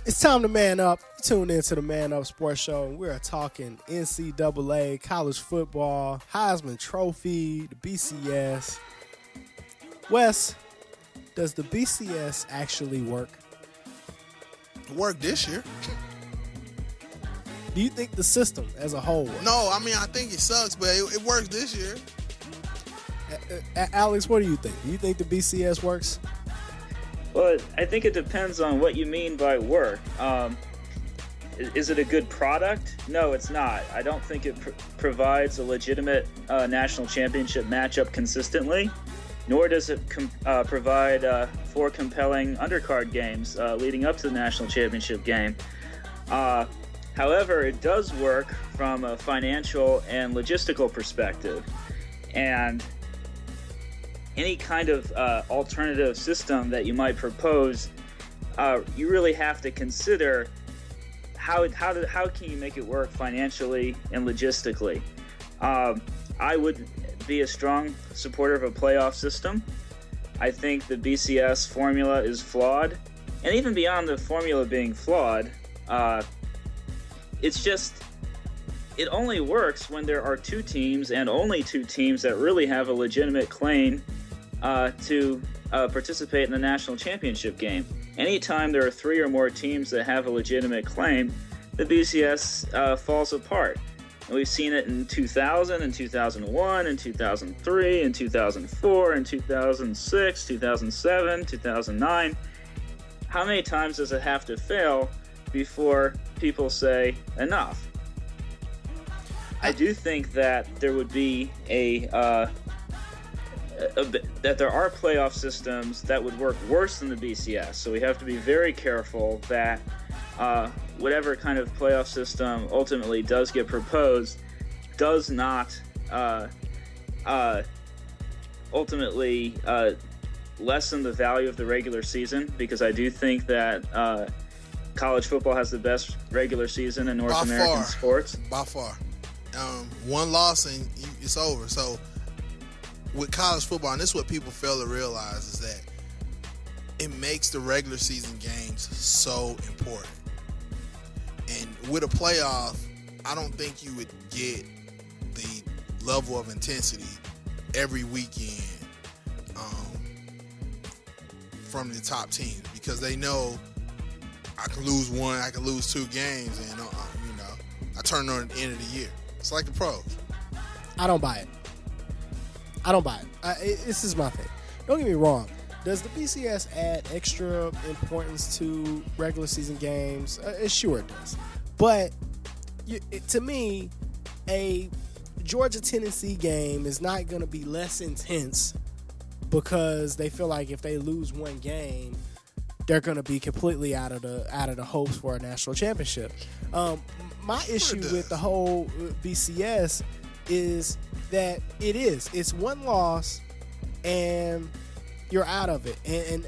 It's time to man up. Tune in to the Man Up Sports Show, and we're talking NCAA, college football, Heisman Trophy, the BCS. Wes, does the BCS actually work? Work this year. Do you think the system as a whole works? No, I mean, I think it sucks, but it works this year. Alex, what do you think? Do you think the BCS works? Well, I think it depends on what you mean by work. Is it a good product? No, it's not. I don't think it provides a legitimate national championship matchup consistently, nor does it provide 4 compelling undercard games leading up to the national championship game. However, it does work from a financial and logistical perspective. And any kind of alternative system that you might propose, you really have to consider how can you make it work financially and logistically. I would be a strong supporter of a playoff system. I think the BCS formula is flawed, and even beyond the formula being flawed, it only works when there are 2 teams and only 2 teams that really have a legitimate claim to participate in the national championship game. Anytime there are 3 or more teams that have a legitimate claim, the BCS falls apart. And we've seen it in 2000, and 2001, and 2003, and 2004, and 2006, 2007, 2009. How many times does it have to fail before people say enough? I do think that there would be that there are playoff systems that would work worse than the BCS. So we have to be very careful that whatever kind of playoff system ultimately does get proposed does not ultimately lessen the value of the regular season, because I do think that college football has the best regular season in North American sports. By far. One loss and it's over. So with college football, and this is what people fail to realize, is that it makes the regular season games so important. And with a playoff, I don't think you would get the level of intensity every weekend from the top teams, because they know I can lose 1, I can lose 2 games, and I turn on at the end of the year. It's like the pros. I don't buy it. This is my thing. Don't get me wrong. Does the BCS add extra importance to regular season games? Sure it does. But to me, a Georgia-Tennessee game is not going to be less intense because they feel like if they lose 1 game, they're going to be completely out of the hopes for a national championship. My issue with the whole BCS is that it's 1 loss and you're out of it. And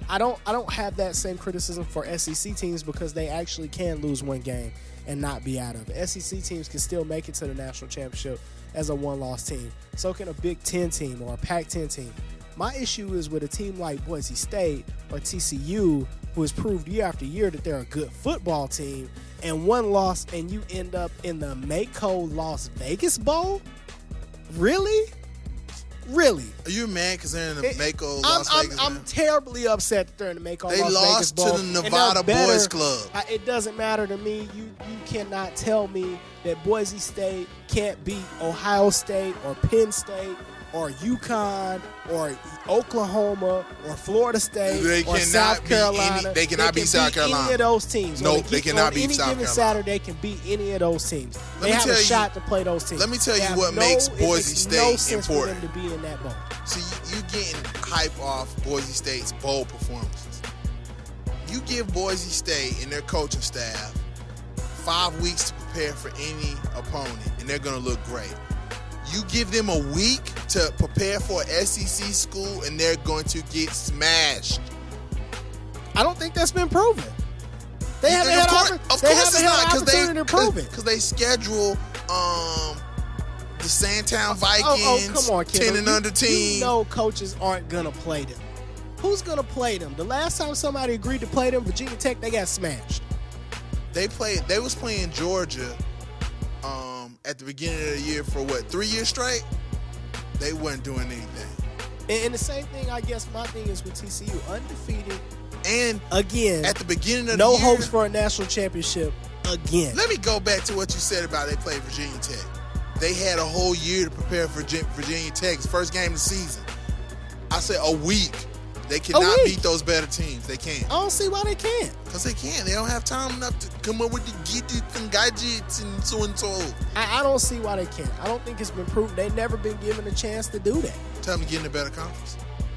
I don't have that same criticism for SEC teams, because they actually can lose 1 game and not be out of it. SEC teams can still make it to the national championship as a 1-loss team. So can a Big Ten team or a Pac-10 team. My issue is with a team like Boise State or TCU, who has proved year after year that they're a good football team, and 1 loss and you end up in the Mako Las Vegas Bowl? Really? Are you mad because they're in the Mako Las Vegas? I'm terribly upset that they're in the Mako Las Vegas Bowl. They lost to the Nevada Boys Club. It doesn't matter to me. You cannot tell me that Boise State can't beat Ohio State or Penn State or UConn or Oklahoma or Florida State or South Carolina. They cannot beat South Carolina. Any of those teams. No, they cannot beat South Carolina. Any given Saturday can beat any of those teams. They have a shot to play those teams. Let me tell you what makes Boise State no sense important. for them to be in that bowl. See, you getting hype off Boise State's bowl performances. You give Boise State and their coaching staff 5 weeks to prepare for any opponent, and they're going to look great. You give them a week to prepare for an SEC school, and they're going to get smashed. I don't think that's been proven. They haven't had opportunity to prove it. Because they schedule the Sandtown Vikings, come on, kiddo. 10 and under team. You know coaches aren't going to play them. Who's going to play them? The last time somebody agreed to play them, Virginia Tech, they got smashed. They was playing Georgia at the beginning of the year for 3 years straight? They weren't doing anything. And the same thing, I guess, my thing is with TCU. Undefeated. And again, at the beginning of no the year, hopes for a national championship again. Let me go back to what you said about they played Virginia Tech. They had a whole year to prepare for Virginia Tech's first game of the season. I said a week. They cannot beat those better teams. They can't. I don't see why they can't. Because they can't. They don't have time enough to come up with the gadgets and so and so. I don't see why they can't. I don't think it's been proven. They've never been given a chance to do that. Tell them to get in a better conference.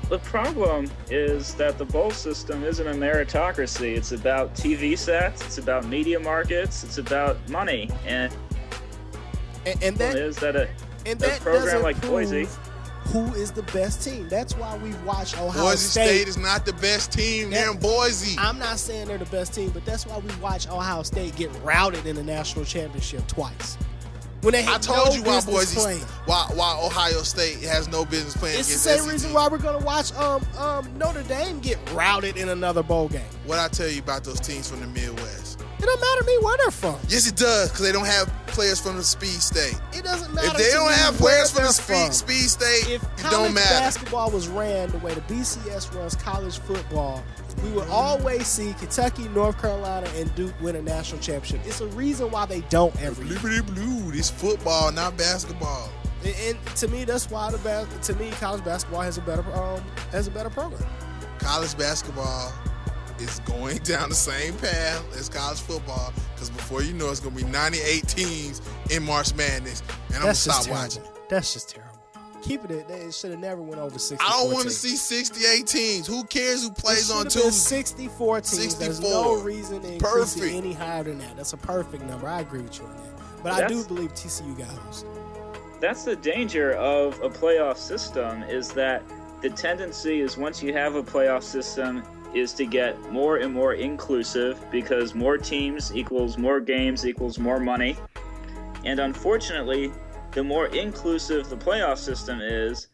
The problem is that the bowl system isn't a meritocracy. It's about TV sets. It's about media markets. It's about money. And that is that a program like Boise. Who is the best team? That's why we watch Ohio Boise State. State is not the best team. They're in Boise. I'm not saying they're the best team, but that's why we watch Ohio State get routed in the national championship twice. When they had I told no you why business playing. why Ohio State has no business playing It's the against same SEC. reason why we're gonna watch Notre Dame get routed in another bowl game. What I tell you about those teams from the Midwest? It don't matter to me where they're from. Yes, it does, because they don't have players from the Speed State. It doesn't matter. If they to don't me have where players from the they're Speed State, if it college don't matter. basketball was ran the way the BCS runs college football, we would always see Kentucky, North Carolina, and Duke win a national championship. It's a reason why they don't every year. Blue. This football, not basketball. And to me, that's why college basketball has a better program. College basketball is going down the same path as college football, because before you know it's going to be 98 teams in March Madness, and I'm going to stop watching it. That's just terrible. Keep it. They should have never went over 64 I don't want to teams. see 68 teams. Who cares who plays on It should have been Tuesday? 64 teams. 64. There's no reason to increase it Perfect. any higher than that. That's a perfect number. I agree with you on that. But I do believe TCU got host. That's the danger of a playoff system, is that the tendency is, once you have a playoff system, is to get more and more inclusive, because more teams equals more games equals more money. And unfortunately, the more inclusive the playoff system is,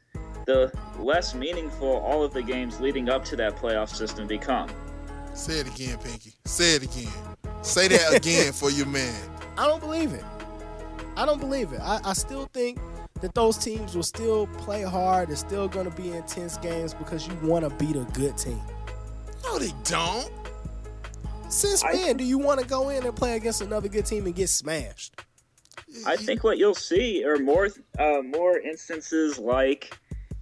the less meaningful all of the games leading up to that playoff system become. Say it again, Pinky. Say it again. Say that again for your man. I don't believe it. I still think that those teams will still play hard. It's still going to be intense games because you want to beat a good team. No, they don't. Since when do you want to go in and play against another good team and get smashed? I think what you'll see are more instances like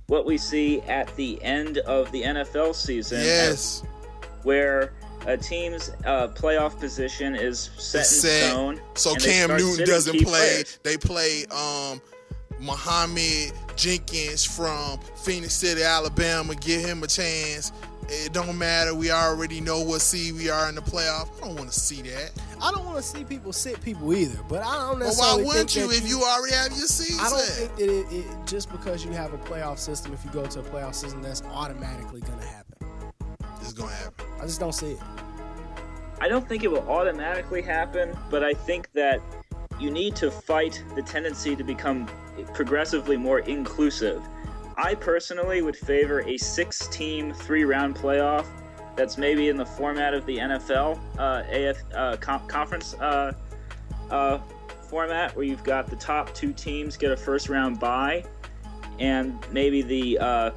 what we see at the end of the NFL season. Yes. Where a team's playoff position is set in stone. So and they Cam start Newton sitting doesn't key play. players. They play Muhammad Jenkins from Phoenix City, Alabama. Give him a chance. It don't matter. We already know what seed we are in the playoff. I don't want to see that. I don't want to see people sit people either, but I don't Well, necessarily why wouldn't think you that if you already have your seed I don't set? think that it just because you have a playoff system, if you go to a playoff system, that's automatically going to happen. It's going to happen. I just don't see it. I don't think it will automatically happen, but I think that you need to fight the tendency to become progressively more inclusive. I personally would favor a 6-team, 3-round playoff that's maybe in the format of the NFL conference format, where you've got the top 2 teams get a first-round bye, and maybe the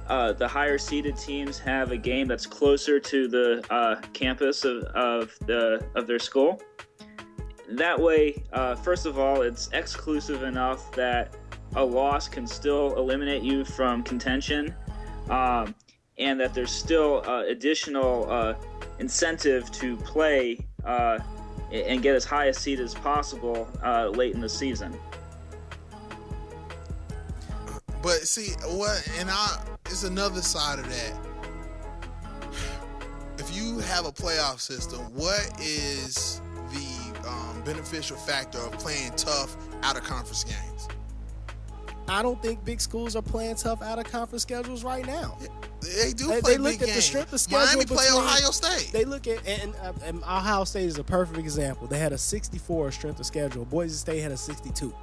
higher seeded teams have a game that's closer to the campus of their school. That way, first of all, it's exclusive enough that a loss can still eliminate you from contention, and that there's still additional incentive to play and get as high a seed as possible late in the season. But see, it's another side of that. If you have a playoff system, what is the beneficial factor of playing tough out-of-conference games? I don't think big schools are playing tough out-of-conference schedules right now. They do play They big look at the games. strength of schedule. Miami play between- Ohio State. They look at, and Ohio State is a perfect example. They had a 64 strength of schedule. Boise State had a 62.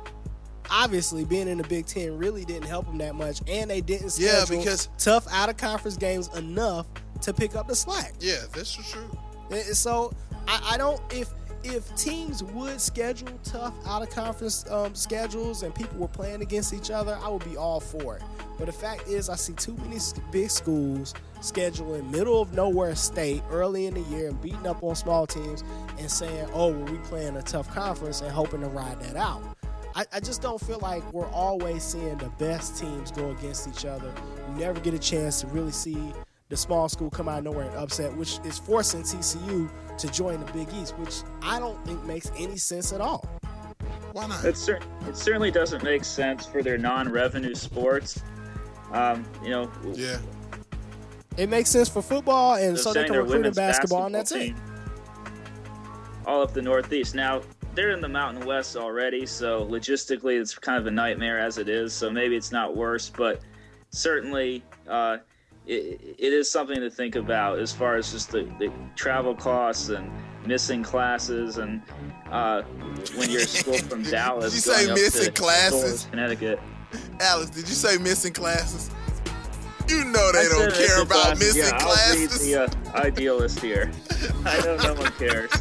obviously being in the Big Ten really didn't help them that much, and they didn't schedule because tough out-of-conference games enough to pick up the slack. Yeah, that's true. So I don't if teams would schedule tough out-of-conference schedules and people were playing against each other, I would be all for it. But the fact is, I see too many big schools scheduling middle of nowhere state early in the year and beating up on small teams and saying, oh, well, we playing a tough conference and hoping to ride that out. I just don't feel like we're always seeing the best teams go against each other. You never get a chance to really see the small school come out of nowhere and upset, which is forcing TCU to join the Big East, which I don't think makes any sense at all. Why not? It certainly doesn't make sense for their non-revenue sports. Yeah. It makes sense for football, and so they sending can their recruit in women's basketball, and that's it. team all up the Northeast. Now, they're in the Mountain West already, so logistically it's kind of a nightmare as it is, so maybe it's not worse, but certainly it is something to think about as far as just the travel costs and missing classes, and when you're a school from Dallas Did you say going up missing to classes? Connecticut. Alex, did you say missing classes? You know they don't care about missing classes. I'll be the idealist here. I know no one cares.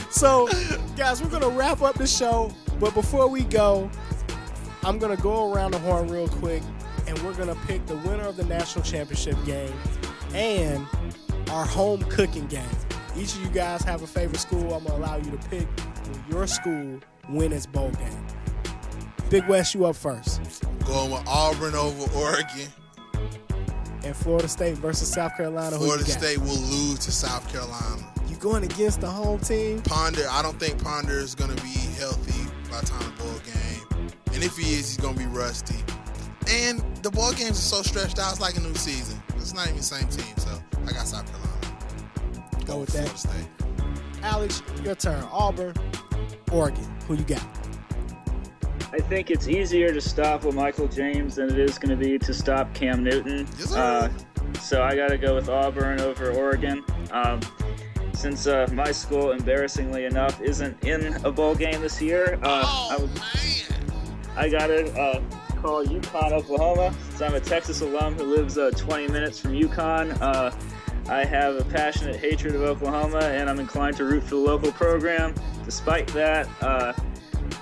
So, guys, we're going to wrap up the show, but before we go, I'm going to go around the horn real quick, and we're going to pick the winner of the national championship game and our home cooking game. Each of you guys have a favorite school. I'm going to allow you to pick your school win its bowl game. Big West, you up first. Going with Auburn over Oregon. And Florida State versus South Carolina. Florida State will lose to South Carolina. You going against the home team? Ponder, I don't think Ponder is going to be healthy by the time the bowl game. And if he is, he's going to be rusty. And the bowl games are so stretched out, it's like a new season. It's not even the same team, so I got South Carolina. Go with that. Florida State. Alex, your turn. Auburn, Oregon. Who you got? I think it's easier to stop Michael James than it is going to be to stop Cam Newton. Yes, sir. So I got to go with Auburn over Oregon. Since my school, embarrassingly enough, isn't in a bowl game this year, I got to call UConn, Oklahoma. Since I'm a Texas alum who lives 20 minutes from UConn, I have a passionate hatred of Oklahoma, and I'm inclined to root for the local program. Despite that,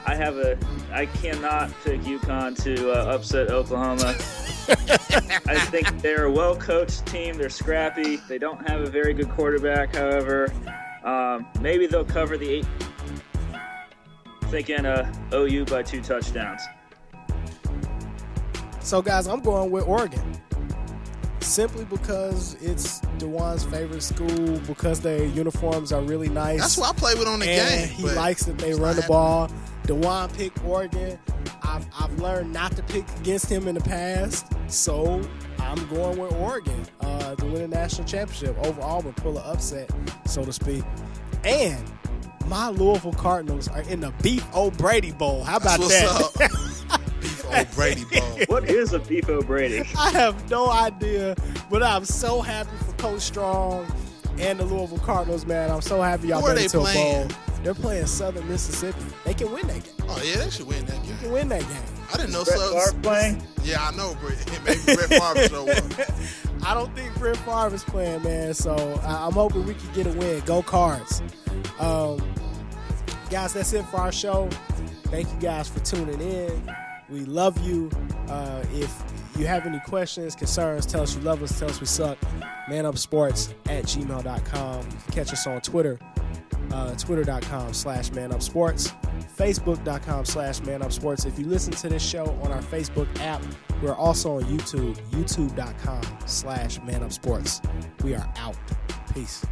I cannot pick UConn to upset Oklahoma. I think they're a well-coached team. They're scrappy. They don't have a very good quarterback, however. Maybe they'll cover the 8. Thinking OU by 2 touchdowns. So, guys, I'm going with Oregon. Simply because it's DeJuan's favorite school, because their uniforms are really nice. That's who I play with on the and game. He likes that they run the ball. DeJuan picked Oregon. I've learned not to pick against him in the past, so I'm going with Oregon to win a national championship over Auburn, pull an upset, so to speak. And my Louisville Cardinals are in the Beef O'Brady Bowl. How about that? Beef O'Brady Bowl. What is a Beef O'Brady? I have no idea, but I'm so happy for Coach Strong and the Louisville Cardinals, man. I'm so happy y'all made it to a bowl. They're playing Southern Mississippi. They can win that game. Oh, yeah, they should win that game. You can win that game. I didn't know Brett Favre playing? Yeah, I know. Maybe Brett Favre show up. I don't think Brett Favre is playing, man, so I'm hoping we can get a win. Go Cards. Guys, that's it for our show. Thank you guys for tuning in. We love you. If you have any questions, concerns, tell us you love us, tell us we suck. manupsports@gmail.com. You can catch us on Twitter. Twitter.com/manupsports, Facebook.com/manupsports. If you listen to this show on our Facebook app, we're also on YouTube, YouTube.com/manupsports. We are out. Peace.